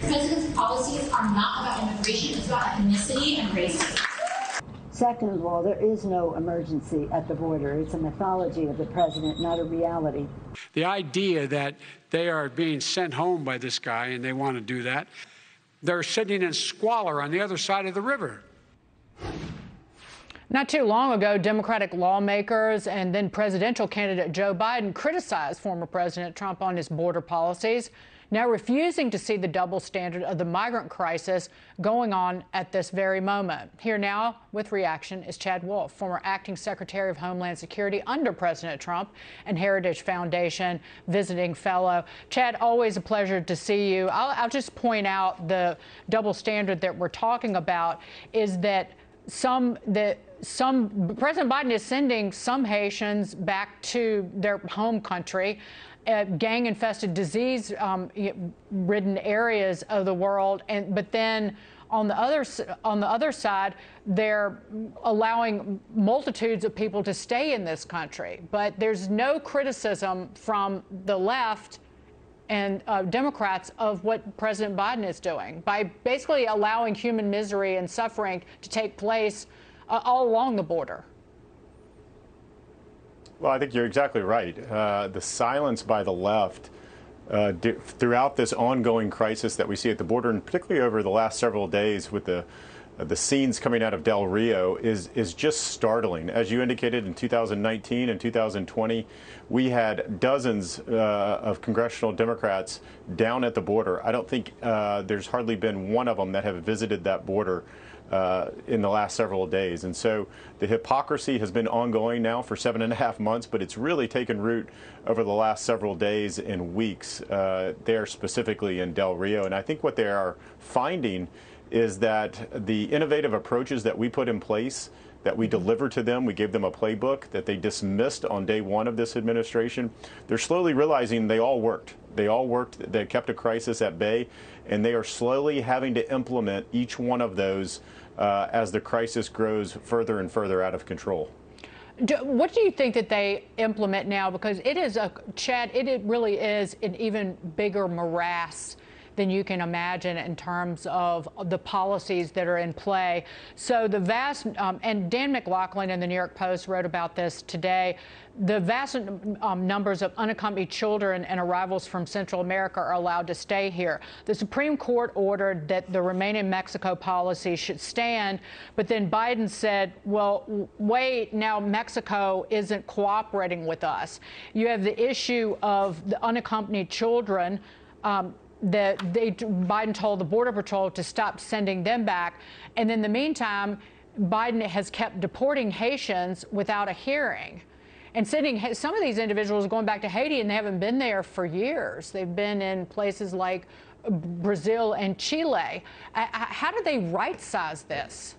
The president's policies are not about immigration, it's about ethnicity and racism. Second of all, there is no emergency at the border. It's a mythology of the president, not a reality. The idea that they are being sent home by this guy and they want to do that, they're sitting in squalor on the other side of the river. Not too long ago, Democratic lawmakers and then presidential candidate Joe Biden criticized former President Trump on his border policies, now refusing to see the double standard of the migrant crisis going on at this very moment. Here now with reaction is Chad Wolf, former acting Secretary of Homeland Security under President Trump and Heritage Foundation visiting fellow. Chad, always a pleasure to see you. I'll just point out the double standard that we're talking about is that President Biden is sending some Haitians back to their home country, gang-infested, disease-ridden areas of the world, but then on the other side, they're allowing multitudes of people to stay in this country. But there's no criticism from the left and Democrats of what President Biden is doing by basically allowing human misery and suffering to take place all along the border. Well, I think you're exactly right. The silence by the left throughout this ongoing crisis that we see at the border, and particularly over the last several days with the scenes coming out of Del Rio, is just startling. As you indicated, in 2019 and 2020, we had dozens of congressional Democrats down at the border. I don't think there's hardly been one of them that have visited that border in the last several days. And so the hypocrisy has been ongoing now for 7.5 months, but it's really taken root over the last several days and weeks there specifically in Del Rio. And I think what they are finding is that the innovative approaches that we put in place, that we delivered to them, we gave them a playbook that they dismissed on day one of this administration, they're slowly realizing they all worked. They all worked. They kept a crisis at bay, and they are slowly having to implement each one of those as the crisis grows further and further out of control. What do you think that they implement now? Because it is Chad, it really is an even bigger morass than you can imagine in terms of the policies that are in play. So the vast, and Dan McLaughlin in the New York Post wrote about this today, the vast numbers of unaccompanied children and arrivals from Central America are allowed to stay here. The Supreme Court ordered that the Remain in Mexico policy should stand, but then Biden said, well, wait, now Mexico isn't cooperating with us. You have the issue of the unaccompanied children, that Biden told the Border Patrol to stop sending them back. And in the meantime, Biden has kept deporting Haitians without a hearing and sending some of these individuals going back to Haiti, and they haven't been there for years. They've been in places like Brazil and Chile. How do they right-size this?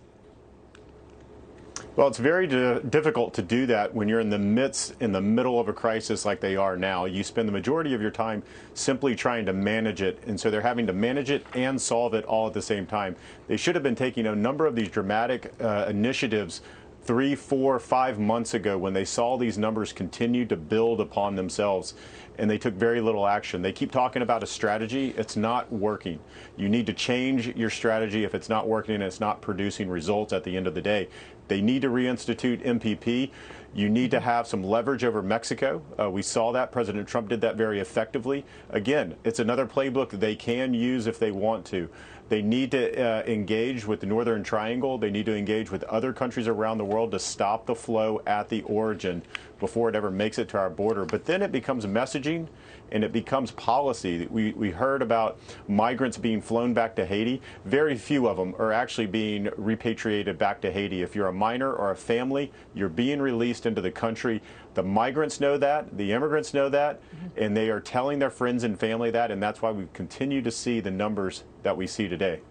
Well, it's very difficult to do that when you're in the middle of a crisis like they are now. You spend the majority of your time simply trying to manage it, and so they're having to manage it and solve it all at the same time. They should have been taking a number of these dramatic initiatives 3, 4, 5 months ago when they saw these numbers continue to build upon themselves, and they took very little action. They keep talking about a strategy. It's not working. You need to change your strategy if it's not working and it's not producing results at the end of the day. They need to reinstitute MPP. You need to have some leverage over Mexico. We saw that. President Trump did that very effectively. Again, it's another playbook that they can use if they want to. They need to engage with the Northern Triangle. They need to engage with other countries around the world to stop the flow at the origin before it ever makes it to our border. But then it becomes messaging and it becomes policy. We heard about migrants being flown back to Haiti. Very few of them are actually being repatriated back to Haiti. If you're a minor or a family, you're being released into the country. The migrants know that, the immigrants know that, and they are telling their friends and family that, and that's why we continue to see the numbers that we see today.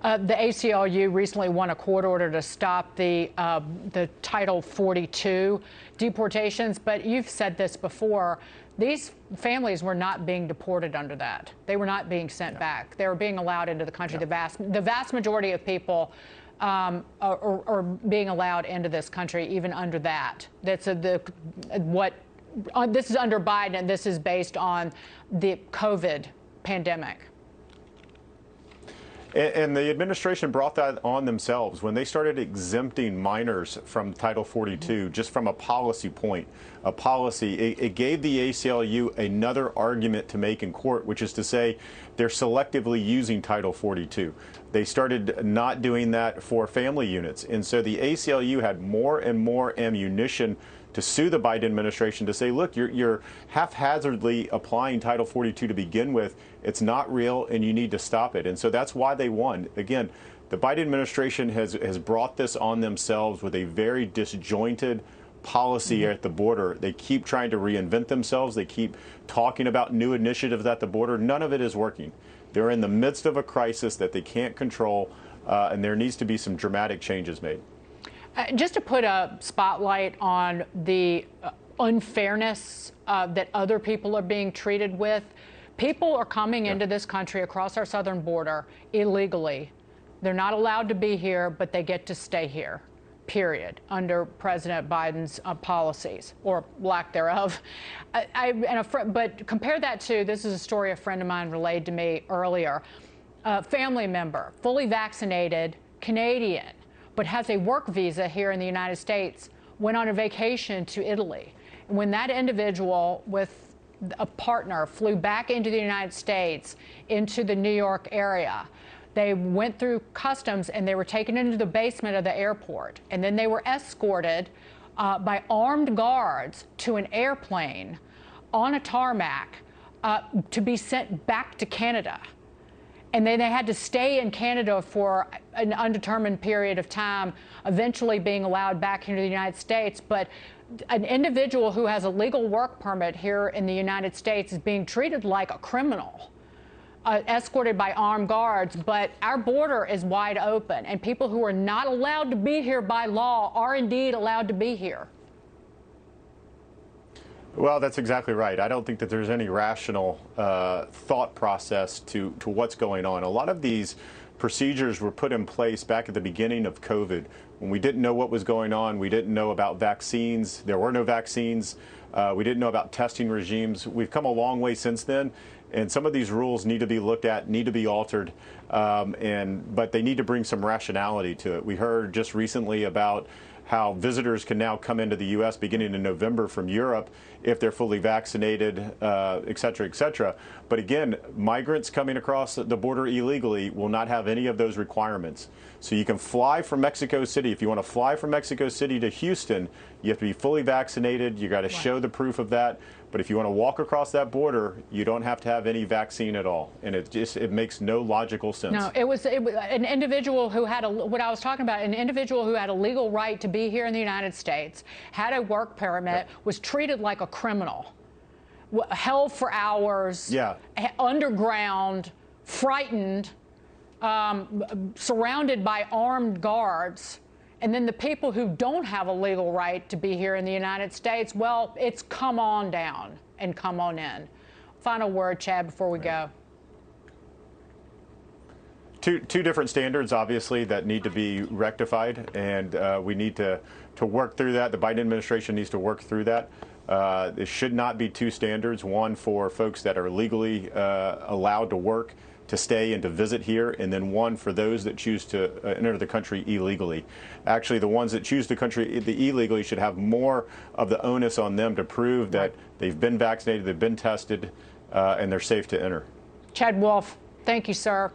The ACLU recently won a court order to stop the Title 42 deportations, but you've said this before. These families were not being deported under that. They were not being sent back. They were being allowed into the country. The vast majority of people are being allowed into this country, even under that. This is under Biden, and this is based on the COVID pandemic. And the administration brought that on themselves when they started exempting minors from Title 42, just from a policy point. A policy, it gave the ACLU another argument to make in court, which is to say they're selectively using Title 42. They started not doing that for family units. And so the ACLU had more and more ammunition to sue the Biden administration to say, look, you're haphazardly applying Title 42 to begin with. It's not real, and you need to stop it. And so that's why they won. Again, the Biden administration has brought this on themselves with a very disjointed policy at the border. They keep trying to reinvent themselves. They keep talking about new initiatives at the border. None of it is working. They're in the midst of a crisis that they can't control, and there needs to be some dramatic changes made. Just to put a spotlight on the unfairness that other people are being treated with, people are coming into this country across our southern border illegally. They're not allowed to be here, but they get to stay here, period, under President Biden's policies, or lack thereof. But compare that to, this is a story a friend of mine relayed to me earlier, a family member, fully vaccinated, Canadian, but has a work visa here in the United States, went on a vacation to Italy. And when that individual with a partner flew back into the United States, into the New York area, they went through customs and they were taken into the basement of the airport. And then they were escorted by armed guards to an airplane on a tarmac to be sent back to Canada. And then they had to stay in Canada for an undetermined period of time, eventually being allowed back into the United States. But an individual who has a legal work permit here in the United States is being treated like a criminal, escorted by armed guards. But our border is wide open, and people who are not allowed to be here by law are indeed allowed to be here. Well, that's exactly right. I don't think that there's any rational thought process to what's going on. A lot of these procedures were put in place back at the beginning of COVID when we didn't know what was going on. We didn't know about vaccines. There were no vaccines. We didn't know about testing regimes. We've come a long way since then, and some of these rules need to be looked at, need to be altered, but they need to bring some rationality to it. We heard just recently about how visitors can now come into the U.S. beginning in November from Europe if they're fully vaccinated, et cetera, et cetera. But again, migrants coming across the border illegally will not have any of those requirements. So you can fly from Mexico City. If you want to fly from Mexico City to Houston, you have to be fully vaccinated. You got to show the proof of that. But if you want to walk across that border, you don't have to have any vaccine at all. And it makes no logical sense. No, it was an individual who had what I was talking about, an individual who had a legal right to be here in the United States, had a work permit, was treated like a criminal, held for hours, underground, frightened, surrounded by armed guards. And then the people who don't have a legal right to be here in the United States, well, it's come on down and come on in. Final word, Chad, before we go. Two different standards, obviously, that need to be rectified, and we need to work through that. The Biden administration needs to work through that. There should not be two standards, one for folks that are legally allowed to work, to stay and to visit here, and then one for those that choose to enter the country illegally. Actually, the ones that choose the country illegally should have more of the onus on them to prove that they've been vaccinated, they've been tested, and they're safe to enter. Chad Wolf, thank you, sir.